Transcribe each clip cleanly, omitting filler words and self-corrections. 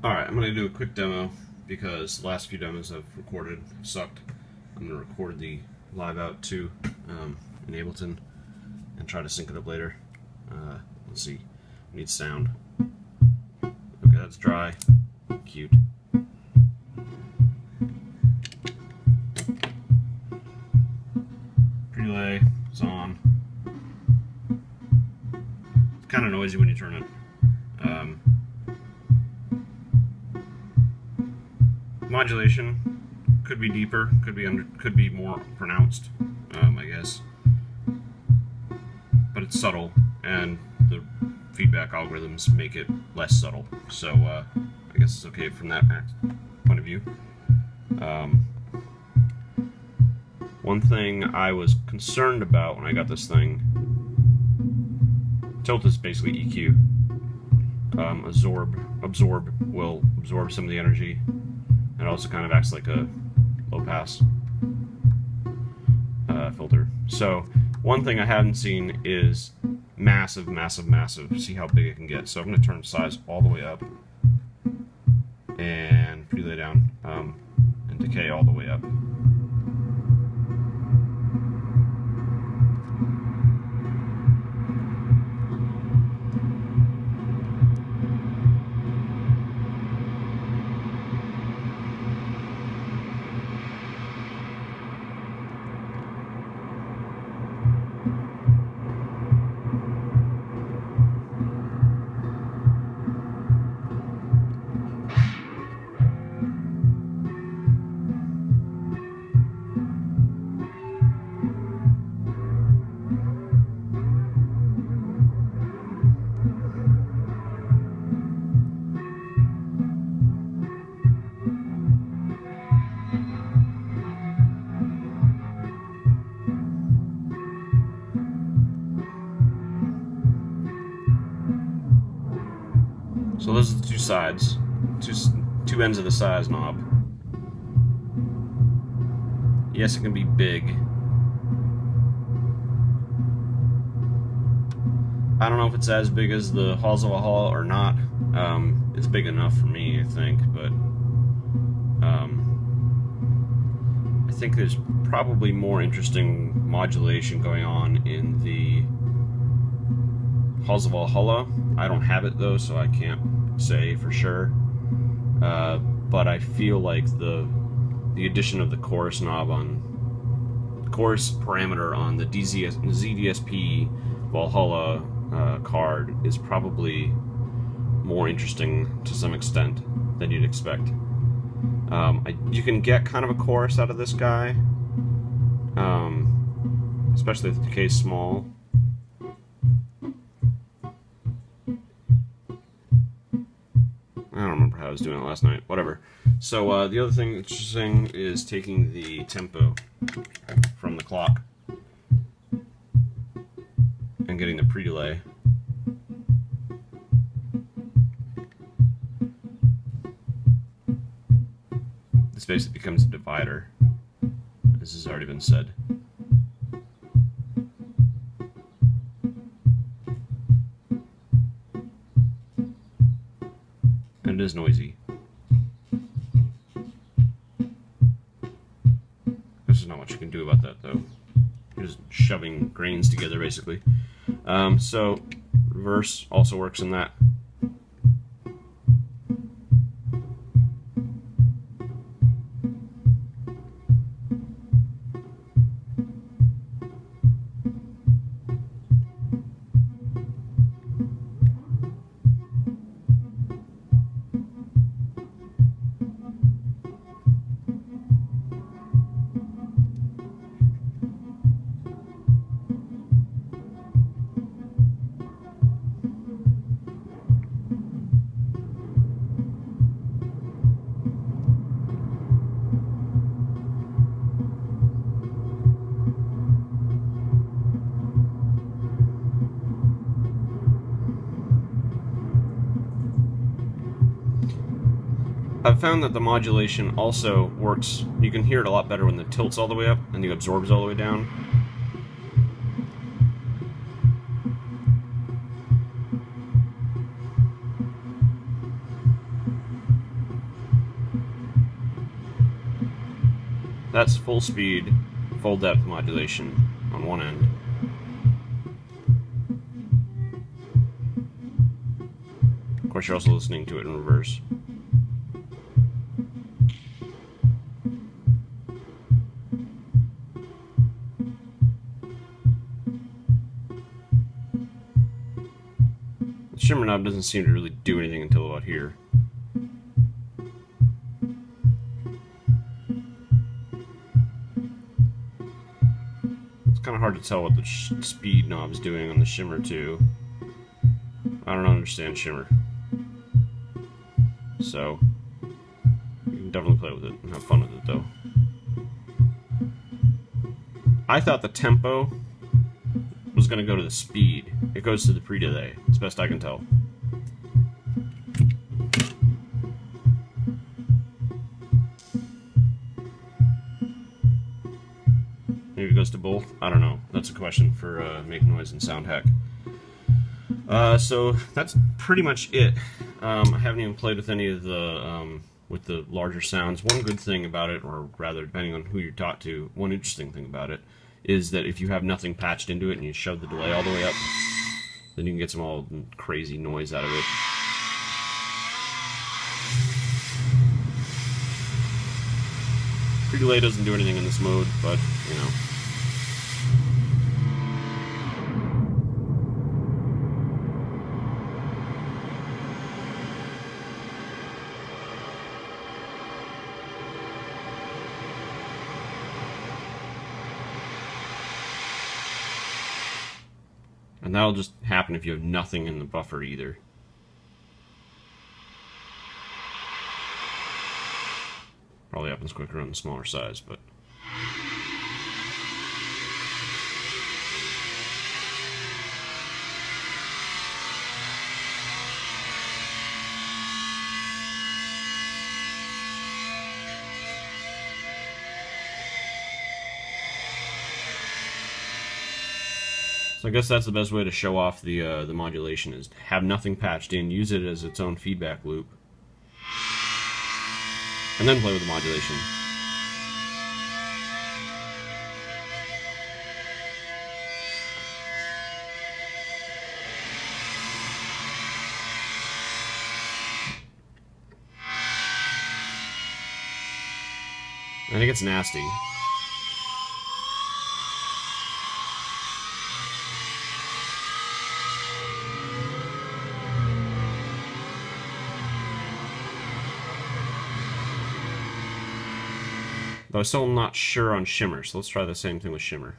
Alright, I'm going to do a quick demo because the last few demos I've recorded have sucked. I'm going to record the live out too in Ableton and try to sync it up later. Let's see, we need sound. Okay, that's dry. Cute. Predelay is on. It's kind of noisy when you turn it. Modulation could be deeper, could be more pronounced, I guess. But it's subtle, and the feedback algorithms make it less subtle. So I guess it's okay from that point of view. One thing I was concerned about when I got this thing, tilt is basically EQ. Absorb will absorb some of the energy. It also kind of acts like a low-pass filter. So one thing I haven't seen is massive. See how big it can get. So I'm going to turn size all the way up and Predelay down and decay all the way up. So those are the two sides, two ends of the size knob. Yes, it can be big. I don't know if it's as big as the Halls of Valhalla or not. It's big enough for me, I think, but I think there's probably more interesting modulation going on in the Halls of Valhalla. I don't have it though, so I can't say for sure. But I feel like the addition of the chorus knob on the chorus parameter on the ZDSP Valhalla card is probably more interesting to some extent than you'd expect. You can get kind of a chorus out of this guy, especially if the decay is small. I don't remember how I was doing it last night. Whatever. So the other thing interesting is taking the tempo from the clock and getting the pre-delay. This basically becomes a divider, as has already been said. And it is noisy. There's not much you can do about that, though. You're just shoving grains together, basically. So, reverse also works in that. I've found that the modulation also works. You can hear it a lot better when the tilt's all the way up and the absorb's all the way down. That's full speed, full depth modulation on one end. Of course, you're also listening to it in reverse. The shimmer knob doesn't seem to really do anything until about here. It's kind of hard to tell what the speed knob's doing on the shimmer too. I don't understand shimmer. So, you can definitely play with it and have fun with it though. I thought the tempo was going to go to the speed. It goes to the Predelay, as best I can tell. Maybe it goes to both? I don't know. That's a question for Make Noise and Soundhack. So that's pretty much it. I haven't even played with any of the with the larger sounds. One good thing about it, or rather depending on who you're taught to, one interesting thing about it is that if you have nothing patched into it and you shove the delay all the way up, then you can get some all crazy noise out of it. Predelay doesn't do anything in this mode, but, you know. And that'll just happen if you have nothing in the buffer either. Probably happens quicker on the smaller size, but... So I guess that's the best way to show off the modulation, is have nothing patched in, use it as its own feedback loop, and then play with the modulation. I think it's nasty. Though I'm still not sure on shimmer, so let's try the same thing with shimmer.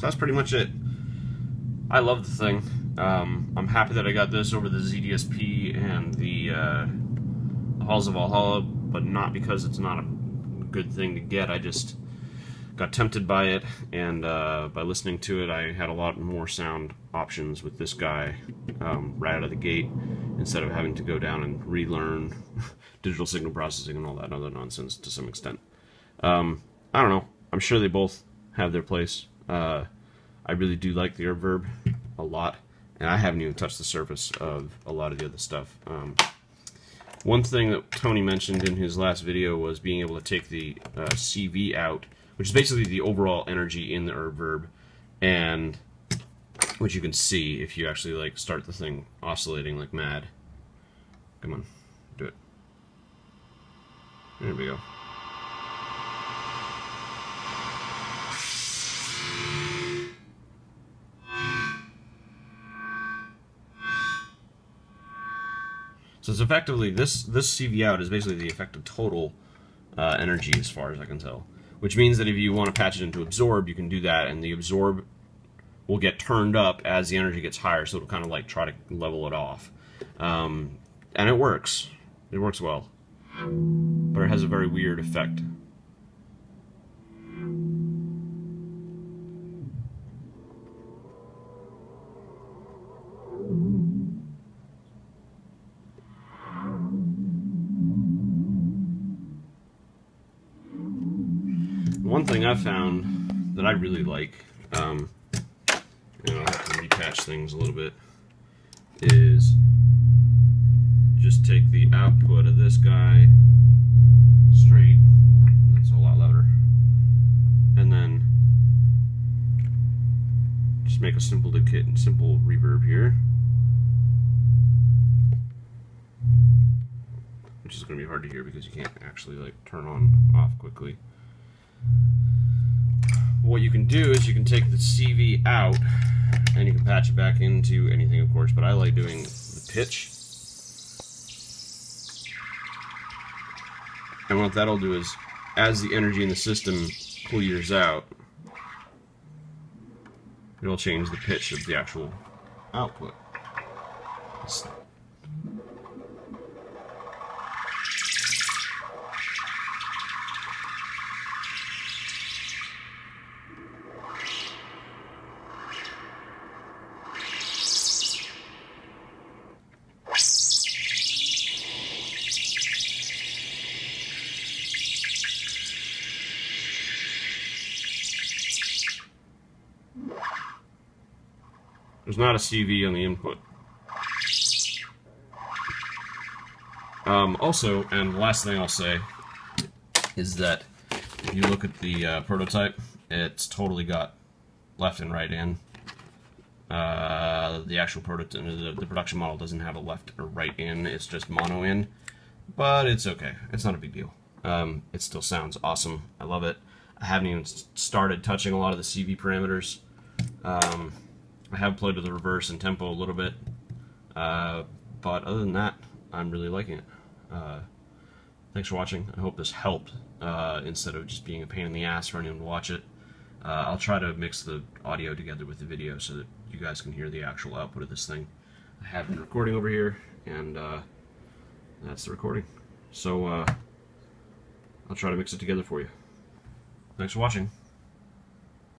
that's pretty much it. I love the thing. I'm happy that I got this over the ZDSP and the Halls of Valhalla, but not because it's not a good thing to get. I just got tempted by it, and by listening to it, I had a lot more sound options with this guy right out of the gate, instead of having to go down and relearn digital signal processing and all that other nonsense to some extent. I don't know. I'm sure they both have their place. I really do like the Erbe-Verb a lot, and I haven't even touched the surface of a lot of the other stuff. One thing that Tony mentioned in his last video was being able to take the CV out, which is basically the overall energy in the Erbe-Verb, and which you can see if you actually like start the thing oscillating like mad. Come on, do it. There we go. So it's effectively, this CV out is basically the effective total energy as far as I can tell. Which means that if you want to patch it into absorb, you can do that, and the absorb will get turned up as the energy gets higher, so it'll kind of like try to level it off. And it works. It works well. But it has a very weird effect. One thing I've found that I really like, and I'll have to repatch things a little bit, is just take the output of this guy straight, that's a lot louder, and then just make a simple reverb here, which is going to be hard to hear because you can't actually like turn on off quickly. What you can do is you can take the CV out and you can patch it back into anything, of course, but I like doing the pitch. And what that'll do is, as the energy in the system clears out, it'll change the pitch of the actual output. There's not a CV on the input. Also, and the last thing I'll say is that if you look at the prototype, it's totally got left and right in. The actual prototype, the production model doesn't have a left or right in, it's just mono in. But it's okay, it's not a big deal. It still sounds awesome, I love it. I haven't even started touching a lot of the CV parameters. I have played with the reverse and tempo a little bit, but other than that, I'm really liking it. Thanks for watching. I hope this helped, instead of just being a pain in the ass for anyone to watch it. I'll try to mix the audio together with the video so that you guys can hear the actual output of this thing. I have been recording over here, and that's the recording. So I'll try to mix it together for you. Thanks for watching.